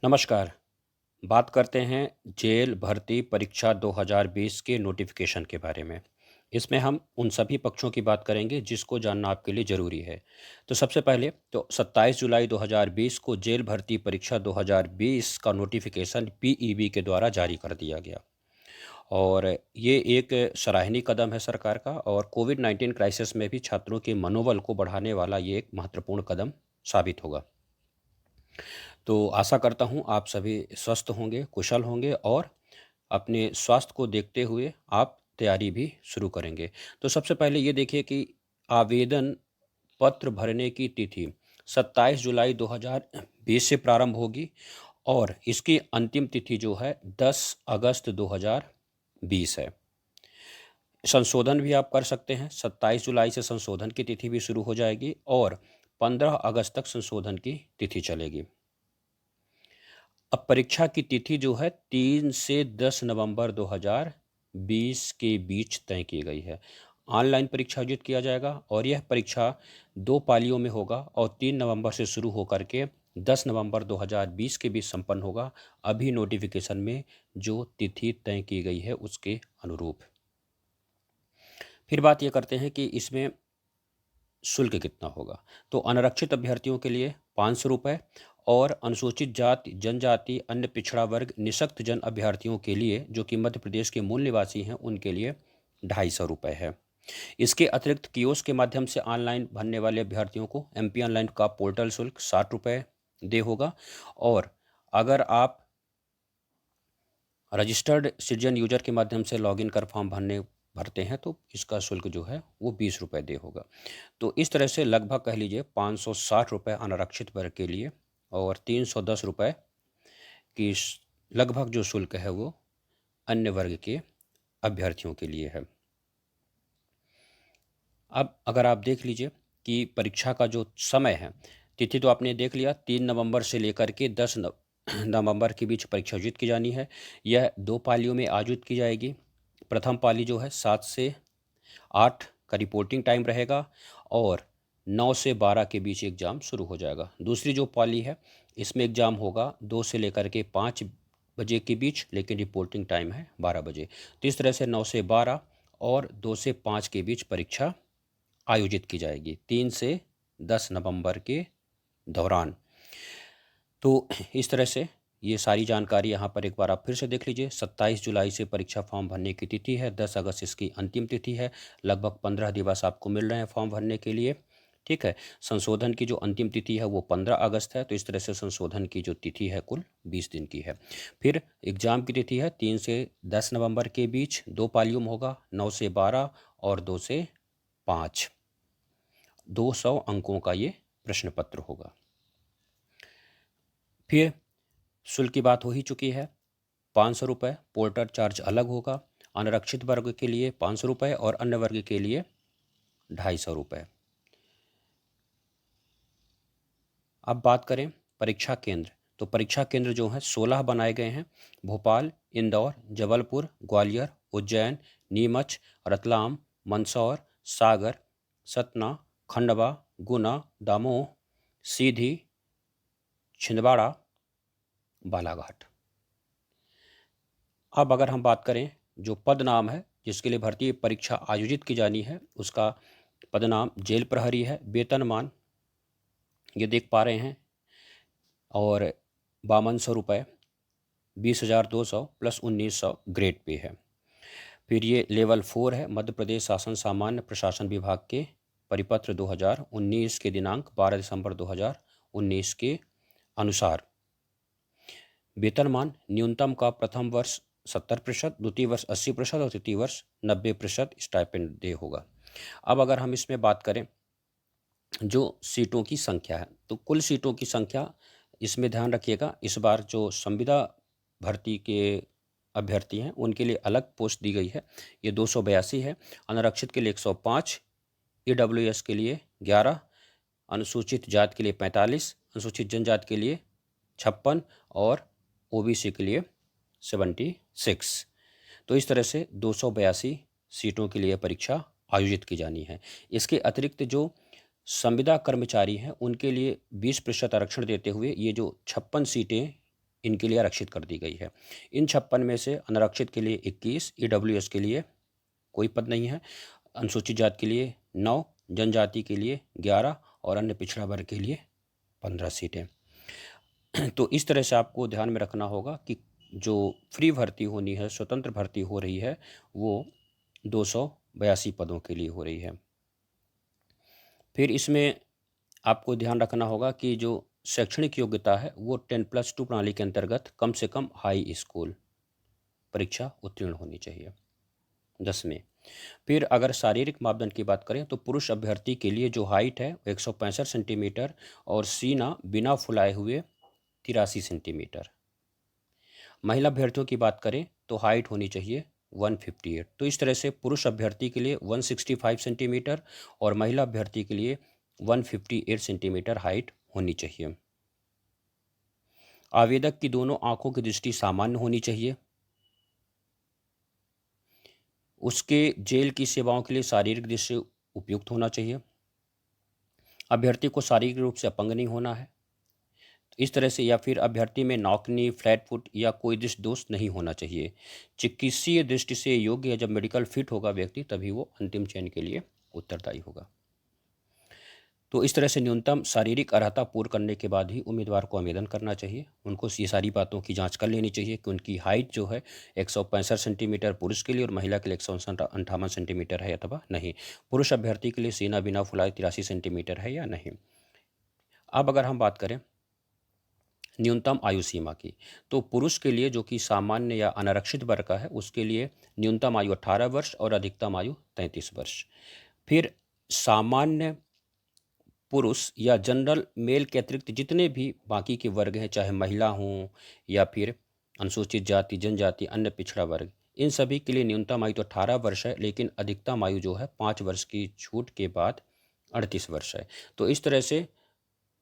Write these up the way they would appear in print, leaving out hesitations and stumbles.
नमस्कार। बात करते हैं जेल भर्ती परीक्षा 2020 के नोटिफिकेशन के बारे में। इसमें हम उन सभी पक्षों की बात करेंगे जिसको जानना आपके लिए ज़रूरी है। तो सबसे पहले तो 27 जुलाई 2020 को जेल भर्ती परीक्षा 2020 का नोटिफिकेशन पीईबी के द्वारा जारी कर दिया गया और ये एक सराहनीय कदम है सरकार का और कोविड-19 क्राइसिस में भी छात्रों के मनोबल को बढ़ाने वाला ये एक महत्वपूर्ण कदम साबित होगा। तो आशा करता हूँ आप सभी स्वस्थ होंगे, कुशल होंगे और अपने स्वास्थ्य को देखते हुए आप तैयारी भी शुरू करेंगे। तो सबसे पहले ये देखिए कि आवेदन पत्र भरने की तिथि 27 जुलाई 2020 से प्रारंभ होगी और इसकी अंतिम तिथि जो है 10 अगस्त 2020 है। संशोधन भी आप कर सकते हैं। 27 जुलाई से संशोधन की तिथि भी शुरू हो जाएगी और 15 अगस्त तक संशोधन की तिथि चलेगी। अब परीक्षा की तिथि जो है 3 से 10 नवंबर 2020 के बीच तय की गई है। ऑनलाइन परीक्षा आयोजित किया जाएगा और यह परीक्षा 2 पालियों में होगा और 3 नवंबर से शुरू होकर के 10 नवंबर 2020 के बीच संपन्न होगा। अभी नोटिफिकेशन में जो तिथि तय की गई है उसके अनुरूप। फिर बात ये करते हैं कि इसमें शुल्क कितना होगा। तो अनारक्षित अभ्यर्थियों के लिए 500 रुपये और अनुसूचित जाति जनजाति अन्य पिछड़ा वर्ग निःशक्त जन अभ्यर्थियों के लिए जो कि मध्य प्रदेश के मूल निवासी हैं उनके लिए 250 रुपये है। इसके अतिरिक्त कियोस्क के माध्यम से ऑनलाइन भरने वाले अभ्यर्थियों को एमपी ऑनलाइन का पोर्टल शुल्क 60 रुपये दे होगा और अगर आप रजिस्टर्ड सिटीजन यूजर के माध्यम से लॉगिन कर फॉर्म भरते हैं तो इसका शुल्क जो है वो 20 रुपये दे होगा। तो इस तरह से लगभग कह लीजिए 560 रुपये अनारक्षित वर्ग के लिए और 310 रुपये की लगभग जो शुल्क है वो अन्य वर्ग के अभ्यर्थियों के लिए है। अब अगर आप देख लीजिए कि परीक्षा का जो समय है, तिथि तो आपने देख लिया 3 नवंबर से लेकर के 10 नवंबर के बीच परीक्षा आयोजित की जानी है। यह 2 पालियों में आयोजित की जाएगी। प्रथम पाली जो है 7 से 8 का रिपोर्टिंग टाइम रहेगा और 9 से 12 के बीच एग्ज़ाम शुरू हो जाएगा। दूसरी जो पाली है इसमें एग्ज़ाम होगा 2 से लेकर के 5 बजे के बीच, लेकिन रिपोर्टिंग टाइम है 12 बजे। तो इस तरह से 9 से 12 और 2 से 5 के बीच परीक्षा आयोजित की जाएगी 3 से 10 नवंबर के दौरान। तो इस तरह से ये सारी जानकारी यहाँ पर एक बार आप फिर से देख लीजिए। 27 जुलाई से परीक्षा फॉर्म भरने की तिथि है, 10 अगस्त इसकी अंतिम तिथि है। लगभग 15 दिवस आपको मिल रहे हैं फॉर्म भरने के लिए, ठीक है। संशोधन की जो अंतिम तिथि है वो 15 अगस्त है, तो इस तरह से संशोधन की जो तिथि है कुल 20 दिन की है। फिर एग्ज़ाम की तिथि है 3 से 10 नवंबर के बीच, 2 पालियों में होगा, 9 से 12 और 2 से 5। 200 अंकों का ये प्रश्न पत्र होगा। फिर शुल्क की बात हो ही चुकी है। 500 रुपये पोर्टर चार्ज अलग होगा। अनारक्षित वर्ग के लिए 500 रुपये और अन्य वर्ग के लिए 250 रुपये। अब बात करें परीक्षा केंद्र, तो परीक्षा केंद्र जो है 16 बनाए गए हैं। भोपाल, इंदौर, जबलपुर, ग्वालियर, उज्जैन, नीमच, रतलाम, मंदसौर, सागर, सतना, खंडवा, गुना, दमोह, सीधी, छिंदवाड़ा, बालाघाट। अब अगर हम बात करें जो पद नाम है जिसके लिए भर्ती परीक्षा आयोजित की जानी है उसका पद नाम जेल प्रहरी है। वेतनमान ये देख पा रहे हैं और 5200 रुपये, 20,200 प्लस 1900 ग्रेड पे है। फिर ये लेवल 4 है। मध्य प्रदेश शासन सामान्य प्रशासन विभाग के परिपत्र 2019 के दिनांक 12 दिसंबर 2019 के अनुसार वेतनमान न्यूनतम का प्रथम वर्ष 70%, द्वितीय वर्ष 80% और तृतीय वर्ष 90% स्टाइपेंड दे होगा। अब अगर हम इसमें बात करें जो सीटों की संख्या है, तो कुल सीटों की संख्या इसमें ध्यान रखिएगा। इस बार जो संविदा भर्ती के अभ्यर्थी हैं उनके लिए अलग पोस्ट दी गई है, ये 282 है। अनारक्षित के लिए 105, ईडब्ल्यूएस के लिए 11, अनुसूचित जाति के लिए 45, अनुसूचित जनजाति के लिए 56 और ओबीसी के लिए 76। तो इस तरह से 282 सीटों के लिए परीक्षा आयोजित की जानी है। इसके अतिरिक्त जो संविदा कर्मचारी हैं उनके लिए 20% आरक्षण देते हुए ये जो 56 सीटें इनके लिए आरक्षित कर दी गई है। इन 56 में से अनारक्षित के लिए 21, ईडब्ल्यूएस के लिए कोई पद नहीं है, अनुसूचित जाति के लिए 9, जनजाति के लिए 11 और अन्य पिछड़ा वर्ग के लिए 15 सीटें। तो इस तरह से आपको ध्यान में रखना होगा कि जो फ्री भर्ती होनी है, स्वतंत्र भर्ती हो रही है, वो 282 पदों के लिए हो रही है। फिर इसमें आपको ध्यान रखना होगा कि जो शैक्षणिक योग्यता है वो 10+2 प्रणाली के अंतर्गत कम से कम हाई स्कूल परीक्षा उत्तीर्ण होनी चाहिए 10 में। फिर अगर शारीरिक मापदंड की बात करें तो पुरुष अभ्यर्थी के लिए जो हाइट है 165 सेंटीमीटर और सीना बिना फुलाए हुए 83 सेंटीमीटर। महिला अभ्यर्थियों की बात करें तो हाइट होनी चाहिए 158। तो इस तरह से पुरुष अभ्यर्थी के लिए 165 सेंटीमीटर और महिला अभ्यर्थी के लिए 158 सेंटीमीटर हाइट होनी चाहिए। आवेदक की दोनों आंखों की दृष्टि सामान्य होनी चाहिए। उसके जेल की सेवाओं के लिए शारीरिक दृष्टि उपयुक्त होना चाहिए। अभ्यर्थी को शारीरिक रूप से अपंग नहीं होना है। इस तरह से या फिर अभ्यर्थी में नौकनी, फ्लैट फुट या कोई दृष्टि दोष नहीं होना चाहिए। चिकित्सीय दृष्टि से योग्य है, जब मेडिकल फिट होगा व्यक्ति तभी वो अंतिम चयन के लिए उत्तरदायी होगा। तो इस तरह से न्यूनतम शारीरिक अर्हता पूर्ण करने के बाद ही उम्मीदवार को आवेदन करना चाहिए। उनको ये सारी बातों की जांच कर लेनी चाहिए कि उनकी हाइट जो है 165 सेंटीमीटर पुरुष के लिए और महिला के लिए 158 सेंटीमीटर है अथवा नहीं। पुरुष अभ्यर्थी के लिए सीना बिना फुलाए 83 सेंटीमीटर है या नहीं। अब अगर हम बात करें न्यूनतम आयु सीमा की, तो पुरुष के लिए जो कि सामान्य या अनारक्षित वर्ग का है उसके लिए न्यूनतम आयु 18 वर्ष और अधिकतम आयु 33 वर्ष। फिर सामान्य पुरुष या जनरल मेल के अतिरिक्त जितने भी बाकी के वर्ग हैं, चाहे महिला हों या फिर अनुसूचित जाति, जनजाति, अन्य पिछड़ा वर्ग, इन सभी के लिए न्यूनतम आयु तो 18 वर्ष है, लेकिन अधिकतम आयु जो है 5 वर्ष की छूट के बाद 38 वर्ष है। तो इस तरह से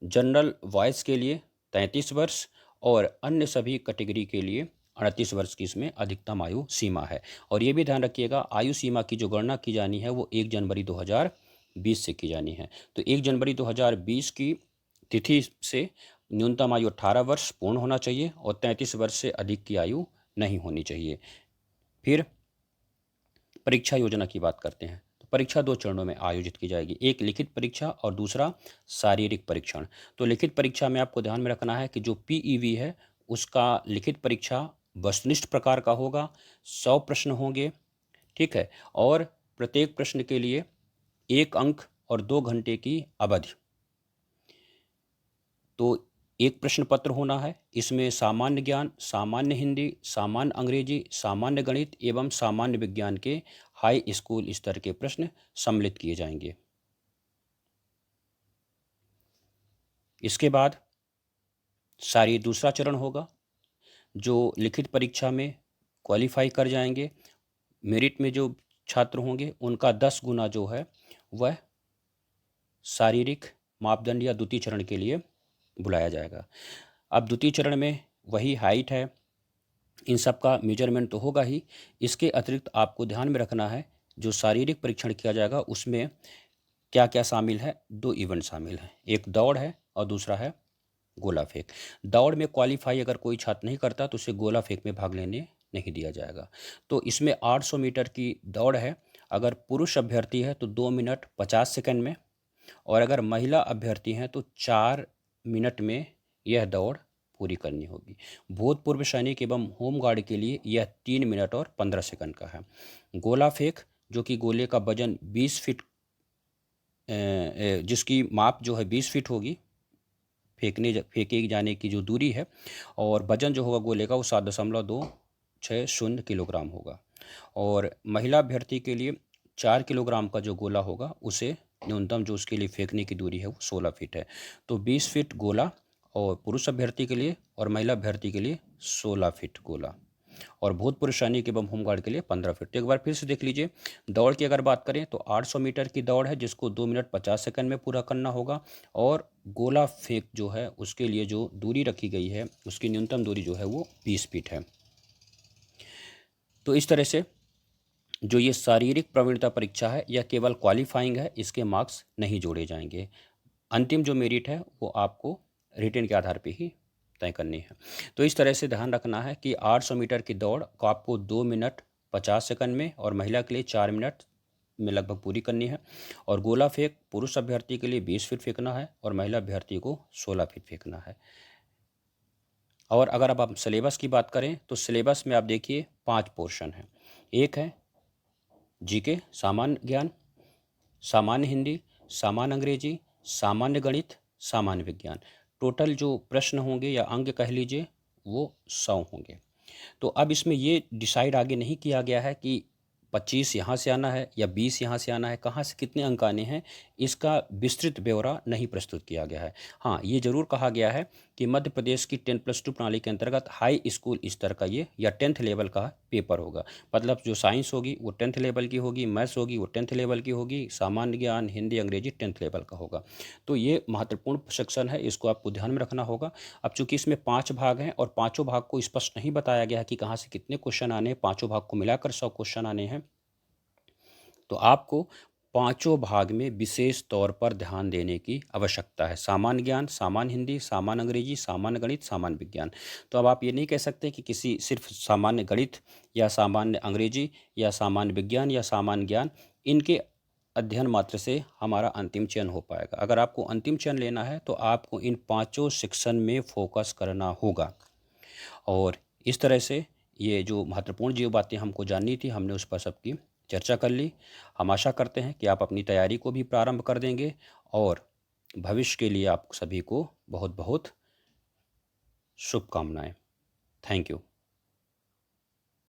जनरल वॉइस के लिए 33 वर्ष और अन्य सभी कैटेगरी के लिए 38 वर्ष की इसमें अधिकतम आयु सीमा है। और ये भी ध्यान रखिएगा, आयु सीमा की जो गणना की जानी है वो 1 जनवरी 2020 से की जानी है। तो 1 जनवरी 2020 की तिथि से न्यूनतम आयु 18 वर्ष पूर्ण होना चाहिए और 33 वर्ष से अधिक की आयु नहीं होनी चाहिए। फिर परीक्षा योजना की बात करते हैं। तो परीक्षा 2 चरणों में आयोजित की जाएगी, एक लिखित परीक्षा और दूसरा शारीरिक परीक्षण। तो लिखित परीक्षा में आपको ध्यान में रखना है कि जो पीईवी है उसका लिखित परीक्षा वस्तुनिष्ठ प्रकार का होगा। 100 प्रश्न होंगे, ठीक है, और प्रत्येक प्रश्न के लिए 1 अंक और 2 घंटे की अवधि। तो एक प्रश्न पत्र होना है, इसमें सामान्य ज्ञान, सामान्य हिंदी, सामान्य अंग्रेजी, सामान्य गणित एवं सामान्य विज्ञान के हाई स्कूल स्तर के प्रश्न सम्मिलित किए जाएंगे। इसके बाद दूसरा चरण होगा, जो लिखित परीक्षा में क्वालिफाई कर जाएंगे, मेरिट में जो छात्र होंगे उनका 10 गुना जो है वह शारीरिक मापदंड या द्वितीय चरण के लिए बुलाया जाएगा। अब द्वितीय चरण में वही हाइट है, इन सब का मेजरमेंट तो होगा ही। इसके अतिरिक्त आपको ध्यान में रखना है जो शारीरिक परीक्षण किया जाएगा उसमें क्या क्या शामिल है। 2 इवेंट शामिल हैं, एक दौड़ है और दूसरा है गोला फेंक। दौड़ में क्वालिफाई अगर कोई छात्र नहीं करता तो उसे गोला फेंक में भाग लेने नहीं दिया जाएगा। तो इसमें 800 मीटर की दौड़ है। अगर पुरुष अभ्यर्थी है तो 2 मिनट 50 सेकंड में, और अगर महिला अभ्यर्थी हैं तो 4 मिनट में यह दौड़ पूरी करनी होगी। भूतपूर्व सैनिक एवं होमगार्ड के लिए यह 3 मिनट और 15 सेकंड का है। गोला फेंक, जो कि गोले का वजन 20 फीट, जिसकी माप जो है 20 फीट होगी, फेंके जाने की जो दूरी है, और वजन जो होगा गोले का वो 7.260 किलोग्राम होगा। और महिला अभ्यर्थी के लिए 4 किलोग्राम का जो गोला होगा उसे न्यूनतम जो उसके लिए फेंकने की दूरी है वो 16 फीट है। तो 20 फीट गोला और पुरुष अभ्यर्थी के लिए और महिला अभ्यर्थी के लिए 16 फीट गोला, और भूतपूर्व सैनिक एवं होमगार्ड के लिए 15 फीट। तो एक बार फिर से देख लीजिए, दौड़ की अगर बात करें तो 800 मीटर की दौड़ है जिसको 2 मिनट 50 सेकंड में पूरा करना होगा, और गोला फेंक जो है उसके लिए जो दूरी रखी गई है उसकी न्यूनतम दूरी जो है वो 20 फीट है। तो इस तरह से जो ये शारीरिक प्रवीणता परीक्षा है यह केवल क्वालिफाइंग है, इसके मार्क्स नहीं जोड़े जाएंगे। अंतिम जो मेरिट है वो आपको रिटेन के आधार पे ही तय करनी है। तो इस तरह से ध्यान रखना है कि 800 मीटर की दौड़ को आपको 2 मिनट 50 सेकंड में और महिला के लिए 4 मिनट में लगभग पूरी करनी है। और गोला फेंक पुरुष अभ्यर्थी के लिए 20 फीट फेंकना है और महिला अभ्यर्थी को 16 फीट फेंकना है। और अगर अब आप सिलेबस की बात करें तो सिलेबस में आप देखिए 5 पोर्शन हैं। एक है जीके सामान्य ज्ञान, सामान्य हिंदी, सामान्य अंग्रेजी, सामान्य गणित, सामान्य विज्ञान। टोटल जो प्रश्न होंगे या अंक कह लीजिए वो 100 होंगे। तो अब इसमें ये डिसाइड आगे नहीं किया गया है कि 25 यहाँ से आना है या 20 यहाँ से आना है, कहाँ से कितने अंक आने हैं, इसका विस्तृत ब्यौरा नहीं प्रस्तुत किया गया है। हाँ, ये ज़रूर कहा गया है कि मध्य प्रदेश की 10+2 प्रणाली के अंतर्गत हाई स्कूल स्तर का ये या 10th लेवल का पेपर होगा। मतलब जो साइंस होगी वो 10th लेवल की होगी, मैथ्स होगी वो 10th लेवल की होगी, सामान्य ज्ञान, हिंदी, अंग्रेजी 10th लेवल का होगा। तो ये महत्वपूर्ण सेक्शन है, इसको आपको ध्यान में रखना होगा। अब चूंकि इसमें 5 भाग हैं और पाँचों भाग को स्पष्ट नहीं बताया गया है कि कहाँ से कितने क्वेश्चन आने हैं, पाँचों भाग को मिलाकर 100 क्वेश्चन आने हैं। तो आपको पांचों भाग में विशेष तौर पर ध्यान देने की आवश्यकता है। सामान्य ज्ञान, सामान्य हिंदी, सामान्य अंग्रेजी, सामान्य गणित, सामान्य विज्ञान। तो अब आप ये नहीं कह सकते कि किसी सिर्फ सामान्य गणित या सामान्य अंग्रेजी या सामान्य विज्ञान या सामान्य ज्ञान इनके अध्ययन मात्र से हमारा अंतिम चयन हो पाएगा। अगर आपको अंतिम चयन लेना है तो आपको इन पाँचों सेक्शन में फोकस करना होगा। और इस तरह से ये जो महत्वपूर्ण जो बातें हमको जाननी थी हमने उस पर सबकी चर्चा कर ली। हम आशा करते हैं कि आप अपनी तैयारी को भी प्रारंभ कर देंगे और भविष्य के लिए आप सभी को बहुत बहुत शुभकामनाएं। Thank you.